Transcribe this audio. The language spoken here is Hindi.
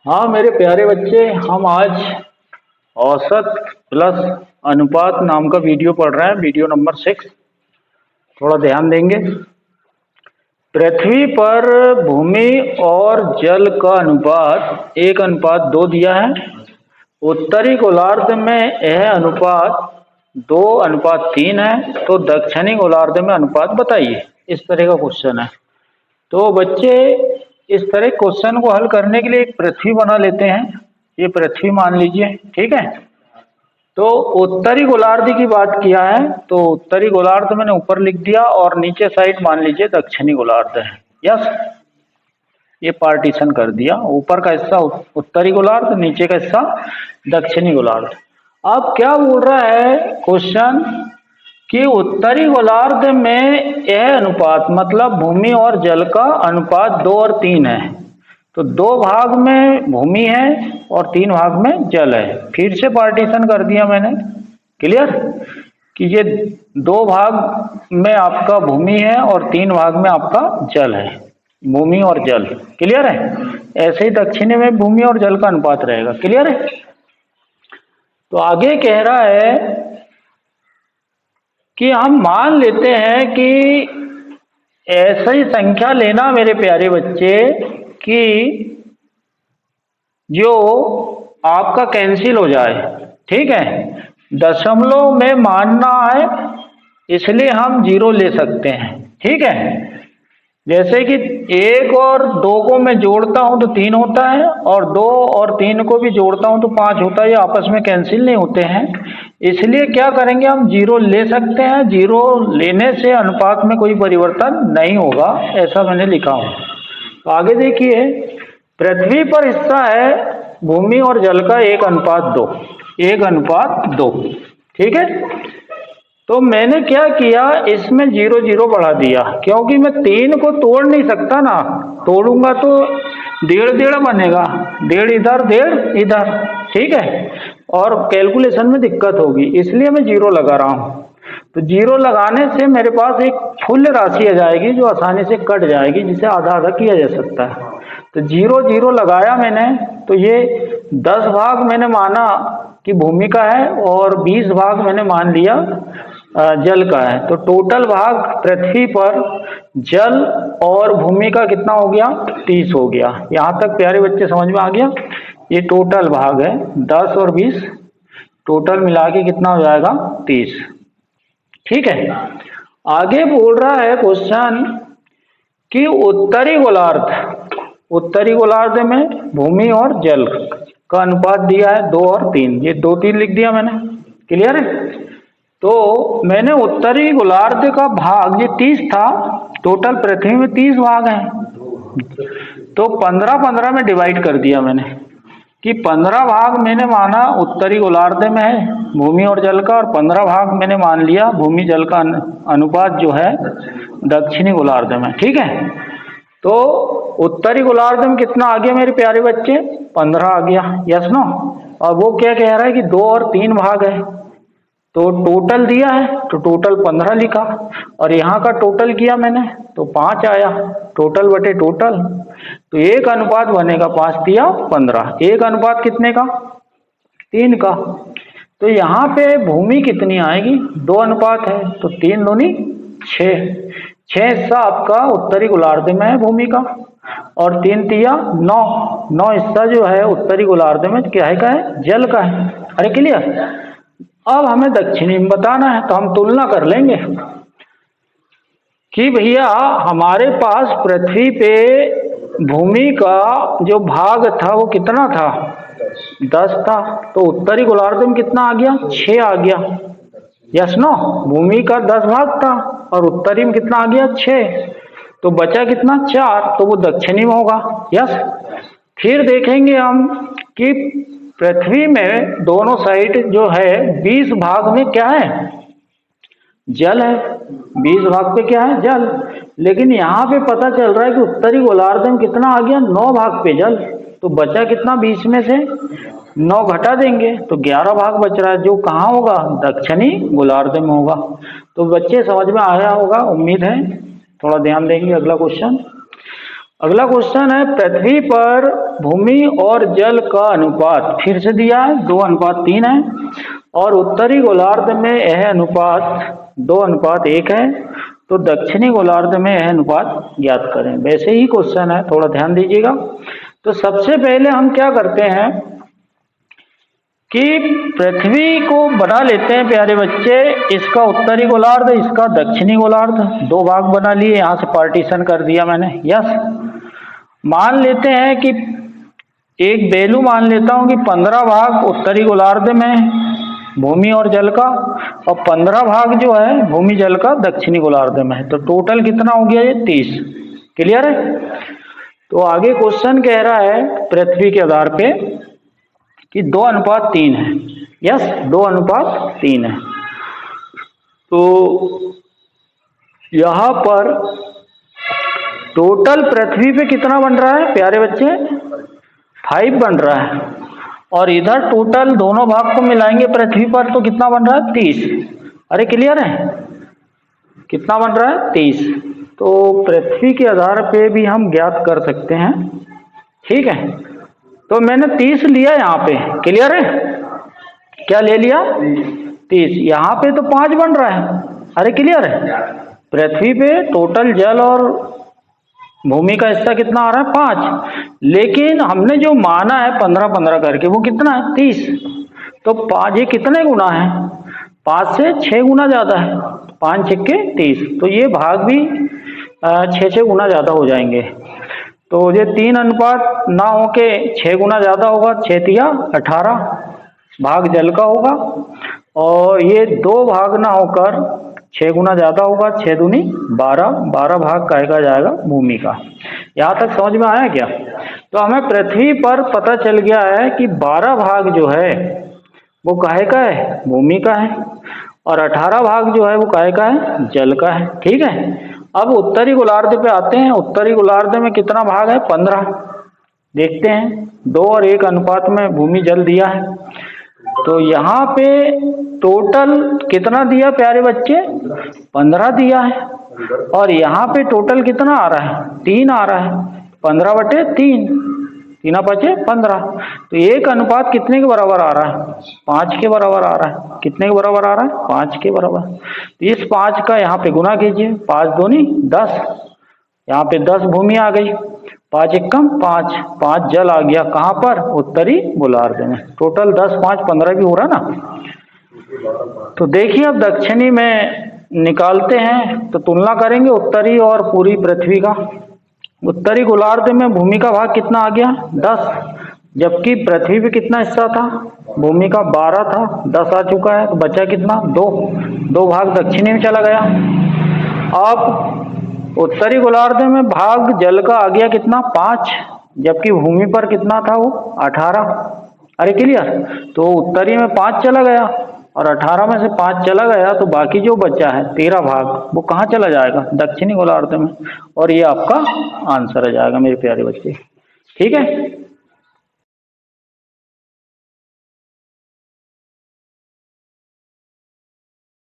हाँ मेरे प्यारे बच्चे, हम आज औसत प्लस अनुपात नाम का वीडियो पढ़ रहे हैं। Video number 6। थोड़ा ध्यान देंगे। पृथ्वी पर भूमि और जल का अनुपात 1:2 दिया है। उत्तरी गोलार्ध में यह अनुपात 2:3 है। तो दक्षिणी गोलार्ध में अनुपात बताइए। इस तरह का क्वेश्चन है। तो बच्चे इस तरह क्वेश्चन को हल करने के लिए एक पृथ्वी बना लेते हैं। ये पृथ्वी मान लीजिए, ठीक है। तो उत्तरी गोलार्ध की बात किया है, तो उत्तरी गोलार्ध मैंने ऊपर लिख दिया और नीचे साइड मान लीजिए दक्षिणी गोलार्ध है। यस, ये पार्टीशन कर दिया। ऊपर का हिस्सा उत्तरी गोलार्ध, नीचे का हिस्सा दक्षिणी गोलार्ध। अब क्या बोल रहा है क्वेश्चन कि उत्तरी गोलार्ध में यह अनुपात मतलब भूमि और जल का अनुपात 2:3 है। तो 2 भाग में भूमि है और 3 भाग में जल है। फिर से पार्टीशन कर दिया मैंने। क्लियर कि ये 2 भाग में आपका भूमि है और 3 भाग में आपका जल है। भूमि और जल, क्लियर है। ऐसे ही दक्षिणी में भूमि और जल का अनुपात रहेगा। क्लियर है। तो आगे कह रहा है कि हम मान लेते हैं कि ऐसा ही संख्या लेना मेरे प्यारे बच्चे कि जो आपका कैंसिल हो जाए। ठीक है, दशमलव में मानना है इसलिए हम 0 ले सकते हैं। ठीक है, जैसे कि 1 और 2 को मैं जोड़ता हूं तो 3 होता है और 2 और 3 को भी जोड़ता हूं तो 5 होता है। ये आपस में कैंसिल नहीं होते हैं, इसलिए क्या करेंगे हम 0 ले सकते हैं। 0 लेने से अनुपात में कोई परिवर्तन नहीं होगा, ऐसा मैंने लिखा हूं। तो आगे देखिए, पृथ्वी पर हिस्सा है भूमि और जल का 1:2। 1:2, ठीक है। तो मैंने क्या किया, इसमें 0 0 बढ़ा दिया क्योंकि मैं 3 को तोड़ नहीं सकता ना। तोड़ूंगा तो 1.5 बनेगा, 1.5 इधर 1.5 इधर। ठीक है, और कैलकुलेशन में दिक्कत होगी, इसलिए मैं 0 लगा रहा हूं। तो 0 लगाने से मेरे पास एक फुल राशि आ जाएगी जो आसानी से कट जाएगी, जिसे आधा आधा किया जा सकता है। तो 0 0 लगाया मैंने, तो ये 10 भाग मैंने माना कि भूमि का है और 20 भाग मैंने मान लिया जल का है। तो टोटल भाग पृथ्वी पर जल और भूमि का कितना हो गया, 30 हो गया। यहां तक प्यारे बच्चे समझ में आ गया। ये टोटल भाग है, 10 और 20 टोटल मिला के कितना हो जाएगा, 30। ठीक है, आगे बोल रहा है क्वेश्चन कि उत्तरी गोलार्ध में भूमि और जल का अनुपात दिया है 2 और 3। ये 2 3 लिख दिया मैंने। क्लियर है। तो मैंने उत्तरी गोलार्ध का भाग, ये 30 था। टोटल पृथ्वी में 30 भाग हैं, तो 15-15 में डिवाइड कर दिया मैंने कि 15 भाग मैंने माना उत्तरी गोलार्ध में है भूमि और जल का, और 15 भाग मैंने मान लिया भूमि जल का अनुपात जो है दक्षिणी गोलार्ध में। ठीक है, तो उत्तरी गोलार्ध में कितना आ गया मेरे प्यारे बच्चे, 15 आ गया। Yes no. और वो क्या कह रहा है कि 2 और 3 भाग है, तो टोटल दिया है तो टोटल 15 लिखा, और यहाँ का टोटल किया मैंने तो 5 आया। टोटल बटे टोटल, तो 1 अनुपात बनेगा 5 दिया 15। 1 अनुपात कितने का, 3 का। तो यहाँ पे भूमि कितनी आएगी, 2 अनुपात है, तो 3 दूनी 6। 6 हिस्सा आपका उत्तरी गोलार्ध में है भूमि का, और 3 तिया 9। 9 हिस्सा जो है उत्तरी गोलार्ध में क्या है, जल का है। अरे क्लियर। अब हमें दक्षिणी में बताना है, तो हम तुलना कर लेंगे कि भैया हमारे पास पृथ्वी पे भूमि का जो भाग था वो कितना था, 10 था। तो उत्तरी गोलार्ध में कितना आ गया, 6 आ गया। Yes no. भूमि का 10 भाग था और उत्तरी में कितना आ गया, 6। तो बचा कितना, 4। तो वो दक्षिणी में होगा। यस। फिर देखेंगे हम कि पृथ्वी में दोनों साइड जो है 20 भाग में क्या है, जल है। 20 भाग पे क्या है, जल। लेकिन यहाँ पे पता चल रहा है कि उत्तरी गोलार्ध में कितना आ गया, 9 भाग पे जल। तो बचा कितना, 20 में से 9 घटा देंगे तो 11 भाग बच रहा है, जो कहाँ होगा, दक्षिणी गोलार्ध में होगा। तो बच्चे समझ में आया होगा, उम्मीद है। थोड़ा ध्यान देंगे। अगला क्वेश्चन, अगला क्वेश्चन है पृथ्वी पर भूमि और जल का अनुपात फिर से दिया है 2:3 है और उत्तरी गोलार्ध में यह अनुपात 2:1 है। तो दक्षिणी गोलार्ध में यह अनुपात ज्ञात करें। वैसे ही क्वेश्चन है, थोड़ा ध्यान दीजिएगा। तो सबसे पहले हम क्या करते हैं कि पृथ्वी को बना लेते हैं प्यारे बच्चे, इसका उत्तरी गोलार्ध, इसका दक्षिणी गोलार्ध, दो भाग बना लिए, यहां से पार्टीशन कर दिया मैंने। यस, मान लेते हैं कि एक वैल्यू मान लेता हूं कि 15 भाग उत्तरी गोलार्ध में भूमि और जल का, और 15 भाग जो है भूमि जल का दक्षिणी गोलार्ध में है। तो टोटल कितना हो गया ये 30। क्लियर है? तो आगे क्वेश्चन कह रहा है पृथ्वी के आधार पे कि 2:3 है। यस, 2:3 है। तो यहां पर टोटल पृथ्वी पे कितना बन रहा है प्यारे बच्चे? 5 बन रहा है, और इधर टोटल दोनों भाग को मिलाएंगे पृथ्वी पर तो कितना बन रहा है? 30। अरे क्लियर है? कितना बन रहा है? 30। तो पृथ्वी के आधार पे भी हम ज्ञात कर सकते हैं। ठीक है, तो मैंने 30 लिया यहाँ पे। क्लियर है? क्या ले लिया? 30। यहाँ पे तो 5 बन रहा है। अरे क्लियर है? पृथ्वी पे टोटल जल और भूमि का हिस्सा कितना आ रहा है? 5। लेकिन हमने जो माना है 15-15 करके, वो कितना है? 30। तो 5 ये कितने गुना है? 5 से 6 गुना ज्यादा है। 5 6 के 30। तो ये भाग भी 6 गुना ज्यादा हो जाएंगे। तो ये 3 ना हो के 6 गुना ज्यादा होगा। 6 तिया 18 भाग जल का होगा, और ये 2 भाग ना होकर 6 गुना ज्यादा होगा। 6 दूनी 12 भाग का जाएगा भूमि का। यहाँ तक समझ में आया क्या? तो हमें पृथ्वी पर पता चल गया है कि 12 भाग जो है वो काहे का है? भूमि का है, और 18 भाग जो है वो काहे का है? जल का है। ठीक है, अब उत्तरी गोलार्ध पे आते हैं। उत्तरी गोलार्ध में कितना भाग है? 15। देखते हैं, 2 और 1 अनुपात में भूमि जल दिया है। तो यहाँ पे टोटल कितना दिया प्यारे बच्चे? 15 दिया है, और यहाँ पे टोटल कितना आ रहा है? 3 आ रहा है। 15/3, 3×5=15। तो 1 अनुपात कितने के बराबर आ रहा है? 5 के बराबर आ रहा है। कितने के बराबर आ रहा है? 5 के बराबर। तो इस 5 का यहाँ पे गुना कीजिए। 5 दूनी 10, यहाँ पे 10 भूमि आ गई। 5 एकम 5, 5 जल आ गया। कहाँ पर? उत्तरी गोलार्ध में। टोटल 10 5 15 भी हो रहा ना। तो देखिए अब दक्षिणी में निकालते हैं तो तुलना करेंगे उत्तरी और पूरी पृथ्वी का। उत्तरी गोलार्ध में भूमि का भाग कितना आ गया? 10, जबकि पृथ्वी पे कितना हिस्सा था? भूमि का 12 था, 10 आ चुका है। तो बचा कितना? 2 भाग दक्षिणी में चला गया। अब उत्तरी गोलार्ध में भाग जल का आ गया कितना? 5, जबकि भूमि पर कितना था? वो 18। अरे क्लियर? तो उत्तरी में 5 चला गया, और 18 में से 5 चला गया, तो बाकी जो बचा है 13 भाग, वो कहाँ चला जाएगा? दक्षिणी गोलार्ध में। और ये आपका आंसर आ जाएगा मेरे प्यारे बच्चे। ठीक है?